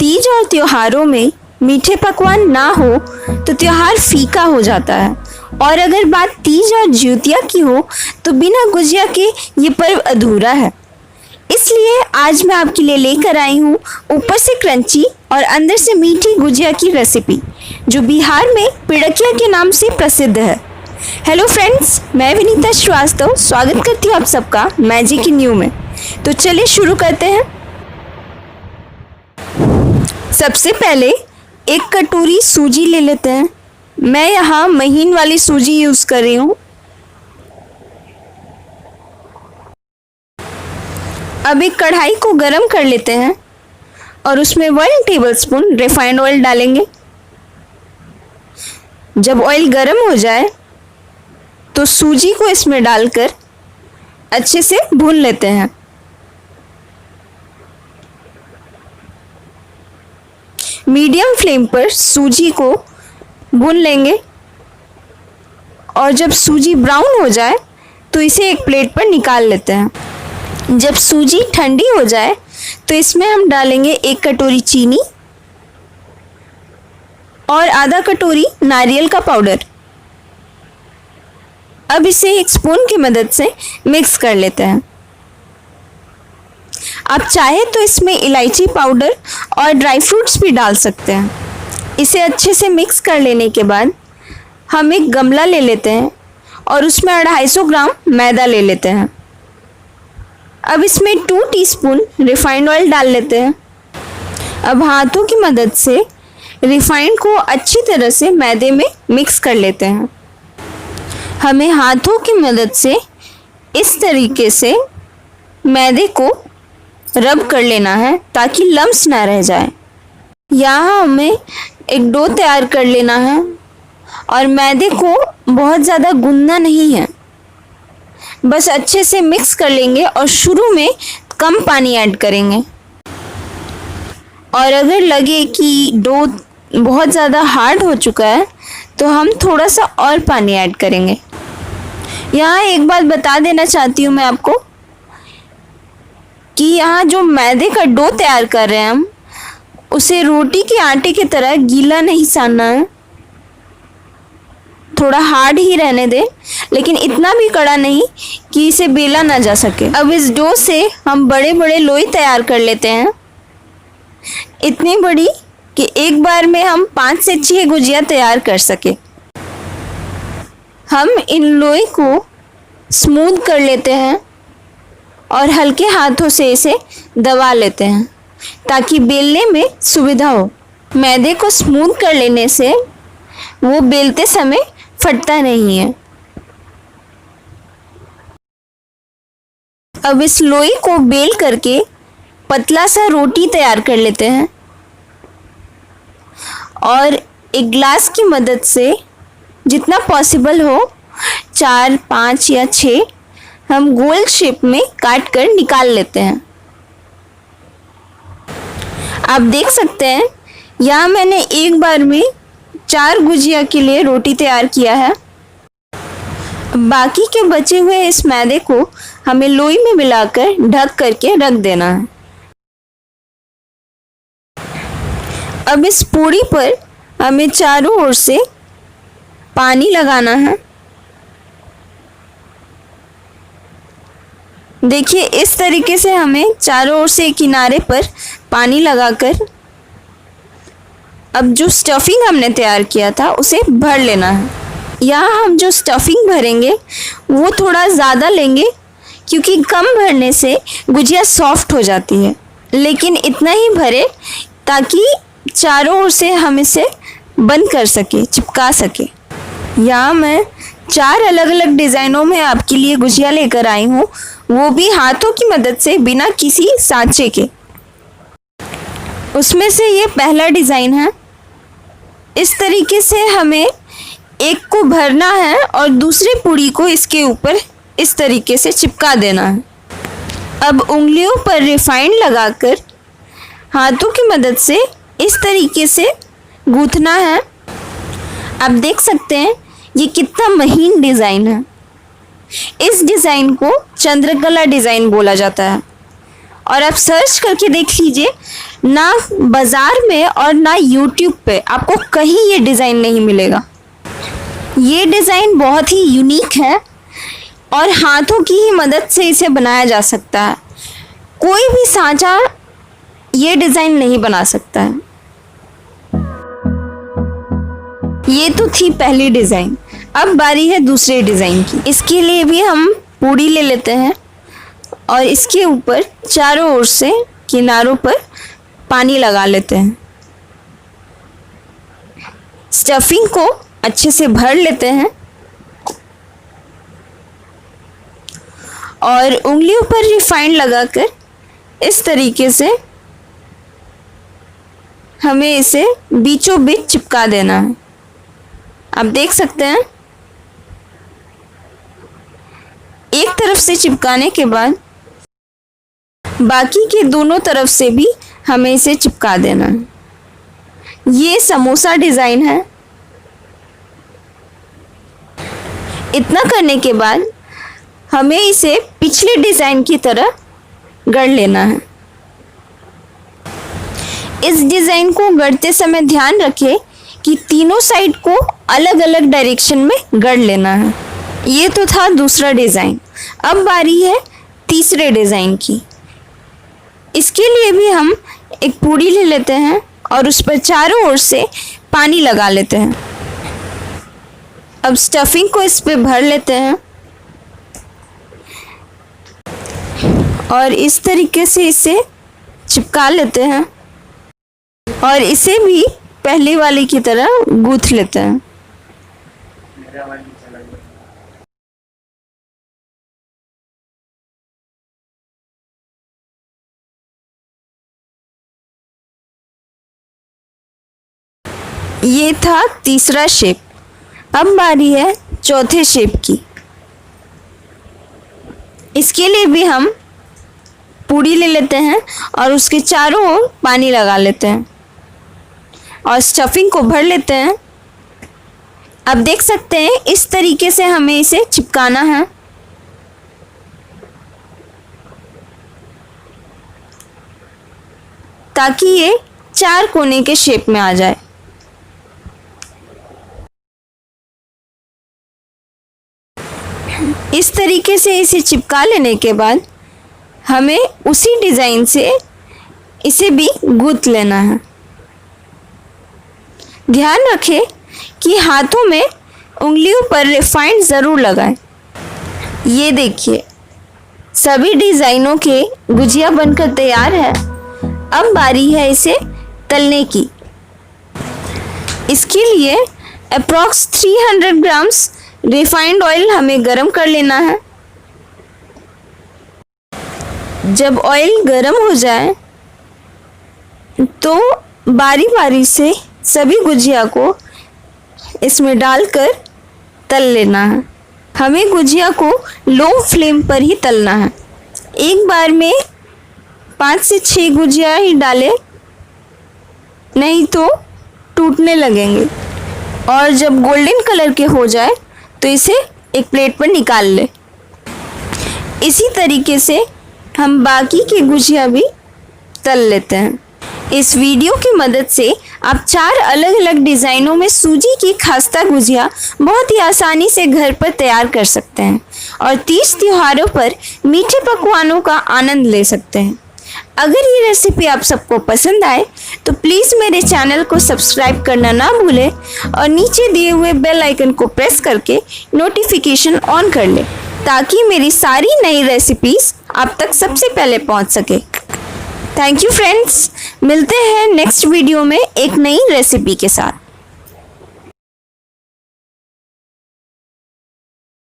तीज और त्योहारों में मीठे पकवान ना हो तो त्योहार फीका हो जाता है। और अगर बात तीज और ज्यूतिया की हो तो बिना गुजिया के ये पर्व अधूरा है। इसलिए आज मैं आपके लिए लेकर आई हूँ ऊपर से क्रंची और अंदर से मीठी गुजिया की रेसिपी, जो बिहार में पिड़किया के नाम से प्रसिद्ध है। हेलो फ्रेंड्स, मैं विनीता श्रीवास्तव स्वागत करती हूँ आप सबका मैजिक इन न्यू में। तो चलिए शुरू करते हैं। सबसे पहले एक कटोरी सूजी ले लेते हैं। मैं यहाँ महीन वाली सूजी यूज़ कर रही हूँ। अब एक कढ़ाई को गरम कर लेते हैं और उसमें 1 टेबलस्पून रिफाइंड ऑयल डालेंगे। जब ऑयल गरम हो जाए तो सूजी को इसमें डालकर अच्छे से भून लेते हैं। मीडियम फ्लेम पर सूजी को भून लेंगे और जब सूजी ब्राउन हो जाए तो इसे एक प्लेट पर निकाल लेते हैं। जब सूजी ठंडी हो जाए तो इसमें हम डालेंगे 1 कटोरी चीनी और आधा कटोरी नारियल का पाउडर। अब इसे एक स्पून की मदद से मिक्स कर लेते हैं। आप चाहे तो इसमें इलायची पाउडर और ड्राई फ्रूट्स भी डाल सकते हैं। इसे अच्छे से मिक्स कर लेने के बाद हम एक गमला ले लेते हैं और उसमें 250 ग्राम मैदा ले लेते हैं। अब इसमें 2 टीस्पून रिफाइंड ऑयल डाल लेते हैं। अब हाथों की मदद से रिफाइंड को अच्छी तरह से मैदे में मिक्स कर लेते हैं। हमें हाथों की मदद से इस तरीके से मैदे को रब कर लेना है ताकि लम्स ना रह जाए। यहाँ हमें एक डो तैयार कर लेना है और मैदे को बहुत ज़्यादा गूंदना नहीं है, बस अच्छे से मिक्स कर लेंगे और शुरू में कम पानी ऐड करेंगे। और अगर लगे कि डो बहुत ज़्यादा हार्ड हो चुका है तो हम थोड़ा सा और पानी ऐड करेंगे। यहाँ एक बात बता देना चाहती हूँ मैं आपको कि यहाँ जो मैदे का डो तैयार कर रहे हैं हम, उसे रोटी के आटे की तरह गीला नहीं सानना है। थोड़ा हार्ड ही रहने दें, लेकिन इतना भी कड़ा नहीं कि इसे बेला ना जा सके। अब इस डो से हम बड़े बड़े लोई तैयार कर लेते हैं, इतनी बड़ी कि एक बार में हम 5 से 6 गुजिया तैयार कर सके। हम इन लोई को स्मूथ कर लेते हैं और हल्के हाथों से इसे दबा लेते हैं ताकि बेलने में सुविधा हो। मैदे को स्मूथ कर लेने से वो बेलते समय फटता नहीं है। अब इस लोई को बेल करके पतला सा रोटी तैयार कर लेते हैं और एक ग्लास की मदद से जितना पॉसिबल हो 4, 5 या 6 हम गोल शेप में काट कर निकाल लेते हैं। आप देख सकते हैं यहाँ मैंने एक बार में 4 गुजिया के लिए रोटी तैयार किया है। बाकी के बचे हुए इस मैदे को हमें लोई में मिलाकर ढक करके रख देना है। अब इस पूरी पर हमें चारों ओर से पानी लगाना है। देखिए इस तरीके से हमें चारों ओर से किनारे पर पानी लगाकर अब जो स्टफिंग हमने तैयार किया था उसे भर लेना है। यहाँ हम जो स्टफिंग भरेंगे वो थोड़ा ज़्यादा लेंगे क्योंकि कम भरने से गुजिया सॉफ्ट हो जाती है, लेकिन इतना ही भरे ताकि चारों ओर से हम इसे बंद कर सके, चिपका सके। यहाँ मैं 4 अलग अलग डिज़ाइनों में आपके लिए गुजिया लेकर आई हूँ, वो भी हाथों की मदद से बिना किसी सांचे के। उसमें से ये पहला डिज़ाइन है। इस तरीके से हमें एक को भरना है और दूसरी पूड़ी को इसके ऊपर इस तरीके से चिपका देना है। अब उंगलियों पर रिफाइंड लगाकर हाथों की मदद से इस तरीके से गूंथना है। आप देख सकते हैं ये कितना महीन डिज़ाइन है। इस डिज़ाइन को चंद्रकला डिज़ाइन बोला जाता है और आप सर्च करके देख लीजिए, ना बाज़ार में और ना यूट्यूब पे आपको कहीं ये डिज़ाइन नहीं मिलेगा। ये डिज़ाइन बहुत ही यूनिक है और हाथों की ही मदद से इसे बनाया जा सकता है। कोई भी सांचा ये डिज़ाइन नहीं बना सकता है। ये तो थी पहली डिज़ाइन, अब बारी है दूसरे डिज़ाइन की। इसके लिए भी हम पूड़ी ले लेते हैं और इसके ऊपर चारों ओर से किनारों पर पानी लगा लेते हैं। स्टफिंग को अच्छे से भर लेते हैं और उंगलियों पर रिफाइंड लगाकर इस तरीके से हमें इसे बीचों बीच चिपका देना है। आप देख सकते हैं, एक तरफ से चिपकाने के बाद बाकी के दोनों तरफ से भी हमें इसे चिपका देना है। ये समोसा डिज़ाइन है। इतना करने के बाद हमें इसे पिछले डिज़ाइन की तरह गढ़ लेना है। इस डिज़ाइन को गढ़ते समय ध्यान रखें कि तीनों साइड को अलग अलग डायरेक्शन में गढ़ लेना है। ये तो था दूसरा डिज़ाइन, अब बारी है तीसरे डिज़ाइन की। इसके लिए भी हम एक पूड़ी ले लेते हैं और उस पर चारों ओर से पानी लगा लेते हैं। अब स्टफिंग को इस पे भर लेते हैं और इस तरीके से इसे चिपका लेते हैं और इसे भी पहले वाले की तरह गूंथ लेते हैं। ये था तीसरा शेप, अब बारी है चौथे शेप की। इसके लिए भी हम पूड़ी ले लेते हैं और उसके चारों ओर पानी लगा लेते हैं और स्टफिंग को भर लेते हैं। अब देख सकते हैं, इस तरीके से हमें इसे चिपकाना है। ताकि ये चार कोने के शेप में आ जाए। इस तरीके से इसे चिपका लेने के बाद हमें उसी डिज़ाइन से इसे भी गूंथ लेना है। ध्यान रखें कि हाथों में उंगलियों पर रिफाइंड ज़रूर लगाएं। ये देखिए, सभी डिज़ाइनों के गुजिया बनकर तैयार है। अब बारी है इसे तलने की। इसके लिए अप्रॉक्स 300 ग्राम्स रिफाइंड ऑयल हमें गरम कर लेना है। जब ऑयल गरम हो जाए तो बारी बारी से सभी गुजिया को इसमें डालकर तल लेना है। हमें गुजिया को लो फ्लेम पर ही तलना है। एक बार में 5 से 6 गुजिया ही डालें, नहीं तो टूटने लगेंगे। और जब गोल्डन कलर के हो जाए तो इसे एक प्लेट पर निकाल लें। इसी तरीके से हम बाकी के गुजिया भी तल लेते हैं। इस वीडियो की मदद से आप 4 अलग अलग डिज़ाइनों में सूजी की खास्ता गुजिया बहुत ही आसानी से घर पर तैयार कर सकते हैं और तीज त्योहारों पर मीठे पकवानों का आनंद ले सकते हैं। अगर ये रेसिपी आप सबको पसंद आए तो प्लीज़ मेरे चैनल को सब्सक्राइब करना ना भूलें और नीचे दिए हुए बेल आइकन को प्रेस करके नोटिफिकेशन ऑन कर लें ताकि मेरी सारी नई रेसिपीज़ आप तक सबसे पहले पहुंच सके। थैंक यू फ्रेंड्स, मिलते हैं नेक्स्ट वीडियो में एक नई रेसिपी के साथ।